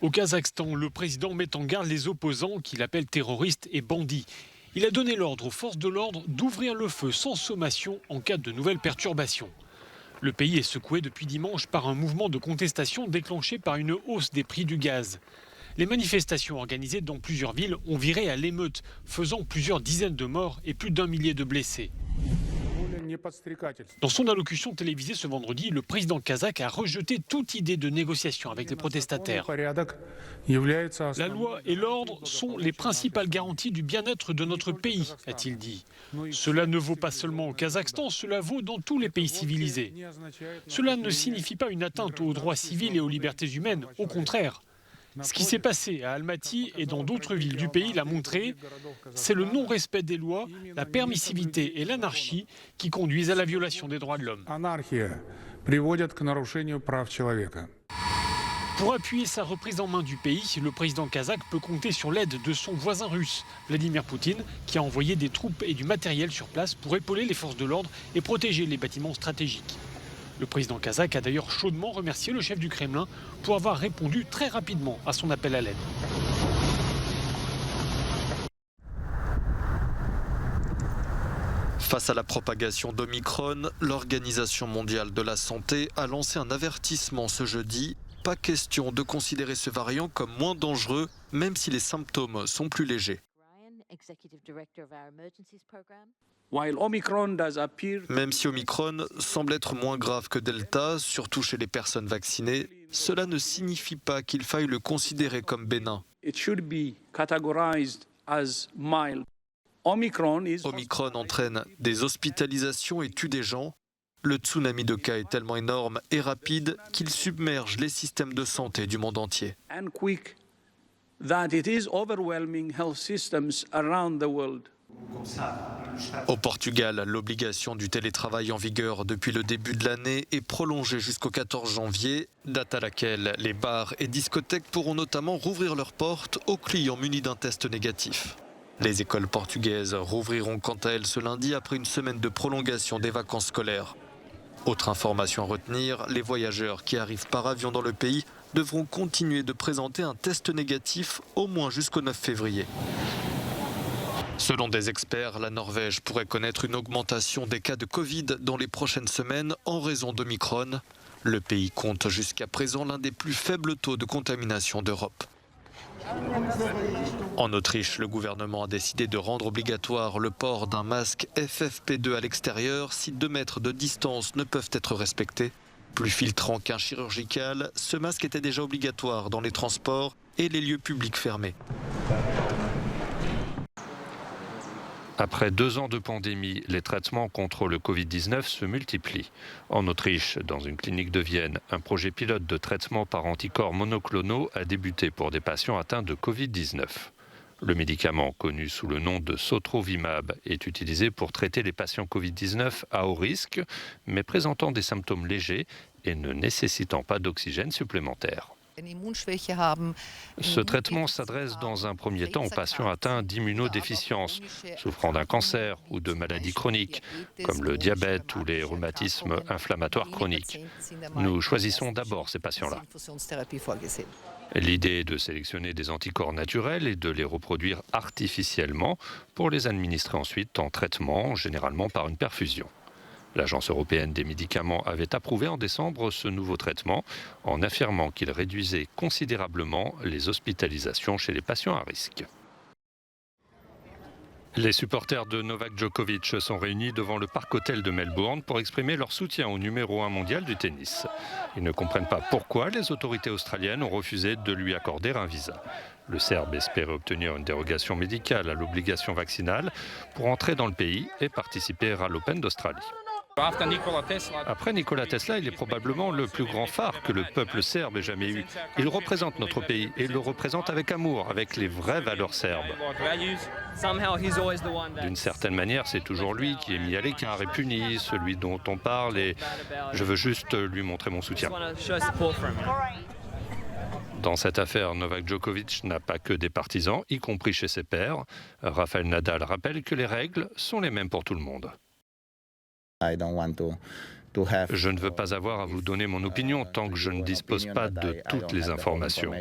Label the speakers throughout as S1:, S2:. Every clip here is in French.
S1: Au Kazakhstan, le président met en garde les opposants qu'il appelle terroristes et bandits. Il a donné l'ordre aux forces de l'ordre d'ouvrir le feu sans sommation en cas de nouvelles perturbations. Le pays est secoué depuis dimanche par un mouvement de contestation déclenché par une hausse des prix du gaz. Les manifestations organisées dans plusieurs villes ont viré à l'émeute, faisant plusieurs dizaines de morts et plus d'1 millier de blessés. Dans son allocution télévisée ce vendredi, le président kazakh a rejeté toute idée de négociation avec les protestataires. La loi et l'ordre sont les principales garanties du bien-être de notre pays, a-t-il dit. Cela ne vaut pas seulement au Kazakhstan, cela vaut dans tous les pays civilisés. Cela ne signifie pas une atteinte aux droits civils et aux libertés humaines, au contraire. Ce qui s'est passé à Almaty et dans d'autres villes du pays l'a montré, c'est le non-respect des lois, la permissivité et l'anarchie qui conduisent à la violation des droits de l'homme. Pour appuyer sa reprise en main du pays, le président kazakh peut compter sur l'aide de son voisin russe, Vladimir Poutine, qui a envoyé des troupes et du matériel sur place pour épauler les forces de l'ordre et protéger les bâtiments stratégiques. Le président kazakh a d'ailleurs chaudement remercié le chef du Kremlin pour avoir répondu très rapidement à son appel à l'aide.
S2: Face à la propagation d'Omicron, l'Organisation mondiale de la santé a lancé un avertissement ce jeudi. Pas question de considérer ce variant comme moins dangereux, même si les symptômes sont plus légers. Même si Omicron semble être moins grave que Delta, surtout chez les personnes vaccinées, cela ne signifie pas qu'il faille le considérer comme bénin. Omicron entraîne des hospitalisations et tue des gens. Le tsunami de cas est tellement énorme et rapide qu'il submerge les systèmes de santé du monde entier. Au Portugal, l'obligation du télétravail en vigueur depuis le début de l'année est prolongée jusqu'au 14 janvier, date à laquelle les bars et discothèques pourront notamment rouvrir leurs portes aux clients munis d'un test négatif. Les écoles portugaises rouvriront quant à elles ce lundi après une semaine de prolongation des vacances scolaires. Autre information à retenir, les voyageurs qui arrivent par avion dans le pays devront continuer de présenter un test négatif au moins jusqu'au 9 février. Selon des experts, la Norvège pourrait connaître une augmentation des cas de Covid dans les prochaines semaines en raison d'Omicron. Le pays compte jusqu'à présent l'un des plus faibles taux de contamination d'Europe. En Autriche, le gouvernement a décidé de rendre obligatoire le port d'un masque FFP2 à l'extérieur si 2 mètres de distance ne peuvent être respectés. Plus filtrant qu'un chirurgical, ce masque était déjà obligatoire dans les transports et les lieux publics fermés.
S3: Après 2 ans de pandémie, les traitements contre le Covid-19 se multiplient. En Autriche, dans une clinique de Vienne, un projet pilote de traitement par anticorps monoclonaux a débuté pour des patients atteints de Covid-19. Le médicament, connu sous le nom de Sotrovimab, est utilisé pour traiter les patients Covid-19 à haut risque, mais présentant des symptômes légers et ne nécessitant pas d'oxygène supplémentaire. Ce traitement s'adresse dans un premier temps aux patients atteints d'immunodéficience, souffrant d'un cancer ou de maladies chroniques, comme le diabète ou les rhumatismes inflammatoires chroniques. Nous choisissons d'abord ces patients-là. L'idée est de sélectionner des anticorps naturels et de les reproduire artificiellement pour les administrer ensuite en traitement, généralement par une perfusion. L'Agence européenne des médicaments avait approuvé en décembre ce nouveau traitement en affirmant qu'il réduisait considérablement les hospitalisations chez les patients à risque. Les supporters de Novak Djokovic sont réunis devant le Parc Hôtel de Melbourne pour exprimer leur soutien au numéro 1 mondial du tennis. Ils ne comprennent pas pourquoi les autorités australiennes ont refusé de lui accorder un visa. Le Serbe espérait obtenir une dérogation médicale à l'obligation vaccinale pour entrer dans le pays et participer à l'Open d'Australie. Après Nikola Tesla, il est probablement le plus grand phare que le peuple serbe ait jamais eu. Il représente notre pays et il le représente avec amour, avec les vraies valeurs serbes. D'une certaine manière, c'est toujours lui qui est mis à l'écart et puni, celui dont on parle, et je veux juste lui montrer mon soutien. Dans cette affaire, Novak Djokovic n'a pas que des partisans, y compris chez ses pairs. Rafael Nadal rappelle que les règles sont les mêmes pour tout le monde.
S4: I don't want to
S3: Je ne veux pas avoir à vous donner mon opinion tant que je ne dispose pas de toutes les informations.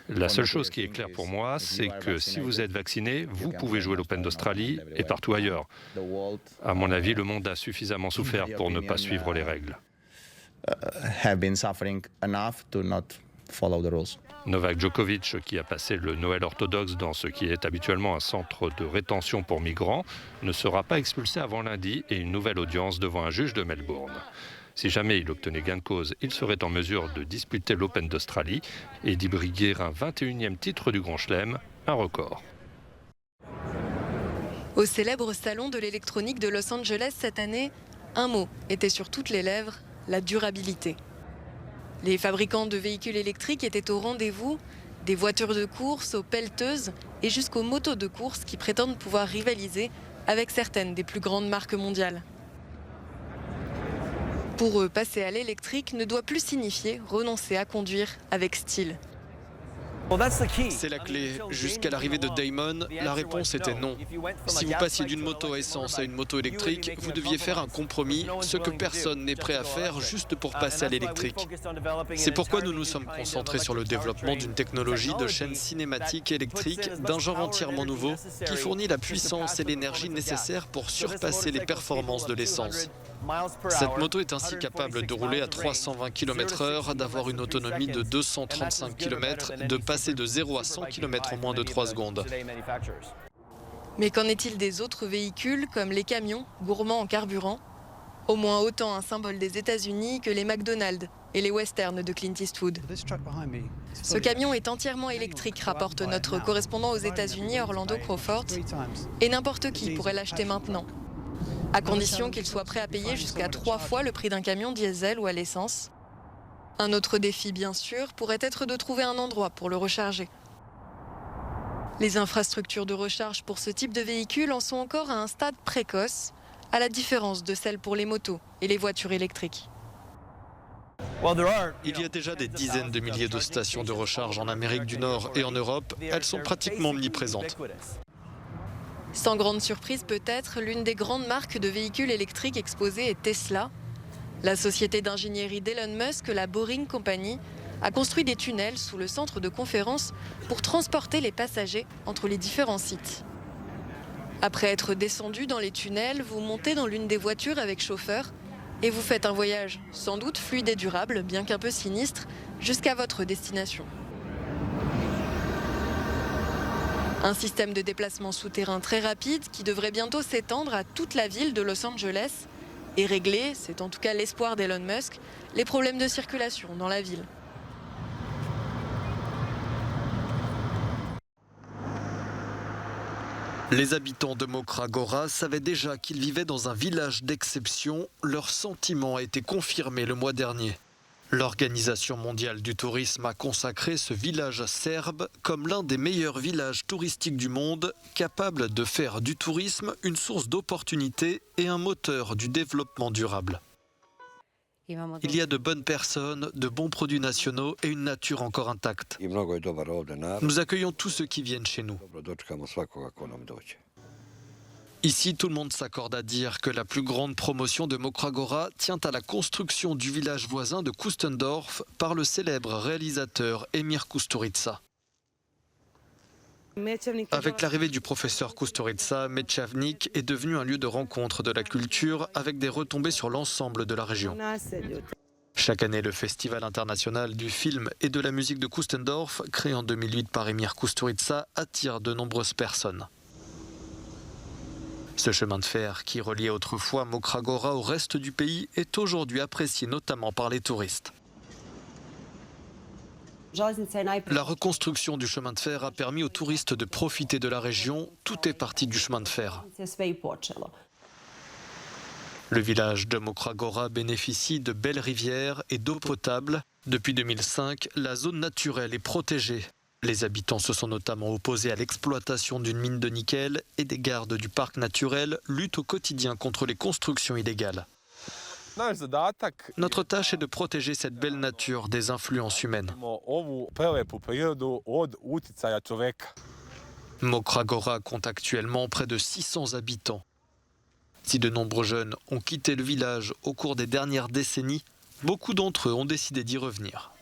S3: La seule chose qui est claire pour moi, c'est que si vous êtes vacciné, vous pouvez jouer l'Open d'Australie et partout ailleurs. À mon avis, le monde a suffisamment souffert pour ne pas suivre les règles. Novak Djokovic, qui a passé le Noël orthodoxe dans ce qui est habituellement un centre de rétention pour migrants, ne sera pas expulsé avant lundi et une nouvelle audience devant un juge de Melbourne. Si jamais il obtenait gain de cause, il serait en mesure de disputer l'Open d'Australie et d'y briguer un 21e titre du Grand Chelem, un record.
S4: Au célèbre salon de l'électronique de Los Angeles cette année, un mot était sur toutes les lèvres, la durabilité. Les fabricants de véhicules électriques étaient au rendez-vous, des voitures de course aux pelleteuses et jusqu'aux motos de course qui prétendent pouvoir rivaliser avec certaines des plus grandes marques mondiales. Pour eux, passer à l'électrique ne doit plus signifier renoncer à conduire avec style.
S2: C'est la clé. Jusqu'à l'arrivée de Damon, la réponse était non. Si vous passiez d'une moto à essence à une moto électrique, vous deviez faire un compromis, ce que personne n'est prêt à faire juste pour passer à l'électrique. C'est pourquoi nous nous sommes concentrés sur le développement d'une technologie de chaîne cinématique électrique d'un genre entièrement nouveau qui fournit la puissance et l'énergie nécessaires pour surpasser les performances de l'essence. Cette moto est ainsi capable de rouler à 320 km/h, d'avoir une autonomie de 235 km, de passer de 0 à 100 km en moins de 3 secondes.
S4: Mais qu'en est-il des autres véhicules comme les camions, gourmands en carburant? Au moins autant un symbole des États-Unis que les McDonald's et les westerns de Clint Eastwood. Ce camion est entièrement électrique, rapporte notre correspondant aux États-Unis, Orlando Crawford, et n'importe qui pourrait l'acheter maintenant, à condition qu'il soit prêt à payer jusqu'à 3 fois le prix d'un camion diesel ou à l'essence. Un autre défi, bien sûr, pourrait être de trouver un endroit pour le recharger. Les infrastructures de recharge pour ce type de véhicule en sont encore à un stade précoce, à la différence de celles pour les motos et les voitures électriques.
S2: Il y a déjà des dizaines de milliers de stations de recharge en Amérique du Nord et en Europe. Elles sont pratiquement omniprésentes.
S4: Sans grande surprise peut-être, l'une des grandes marques de véhicules électriques exposées est Tesla. La société d'ingénierie d'Elon Musk, la Boring Company, a construit des tunnels sous le centre de conférence pour transporter les passagers entre les différents sites. Après être descendu dans les tunnels, vous montez dans l'une des voitures avec chauffeur et vous faites un voyage sans doute fluide et durable, bien qu'un peu sinistre, jusqu'à votre destination. Un système de déplacement souterrain très rapide qui devrait bientôt s'étendre à toute la ville de Los Angeles et régler, c'est en tout cas l'espoir d'Elon Musk, les problèmes de circulation dans la ville.
S2: Les habitants de Mocragora savaient déjà qu'ils vivaient dans un village d'exception. Leur sentiment a été confirmé le mois dernier. L'Organisation mondiale du tourisme a consacré ce village serbe comme l'un des meilleurs villages touristiques du monde, capable de faire du tourisme une source d'opportunités et un moteur du développement durable. Il y a de bonnes personnes, de bons produits nationaux et une nature encore intacte. Nous accueillons tous ceux qui viennent chez nous. Ici, tout le monde s'accorde à dire que la plus grande promotion de Mocragora tient à la construction du village voisin de Kustendorf par le célèbre réalisateur Emir Kusturica. Avec l'arrivée du professeur Kusturica, Mečavnik est devenu un lieu de rencontre de la culture avec des retombées sur l'ensemble de la région. Chaque année, le Festival international du film et de la musique de Kustendorf, créé en 2008 par Emir Kusturica, attire de nombreuses personnes. Ce chemin de fer, qui reliait autrefois Mocragora au reste du pays, est aujourd'hui apprécié notamment par les touristes. La reconstruction du chemin de fer a permis aux touristes de profiter de la région. Tout est parti du chemin de fer. Le village de Mocragora bénéficie de belles rivières et d'eau potable. Depuis 2005, la zone naturelle est protégée. Les habitants se sont notamment opposés à l'exploitation d'une mine de nickel et des gardes du parc naturel luttent au quotidien contre les constructions illégales. Notre tâche est de protéger cette belle nature des influences humaines. Mocragora compte actuellement près de 600 habitants. Si de nombreux jeunes ont quitté le village au cours des dernières décennies, beaucoup d'entre eux ont décidé d'y revenir.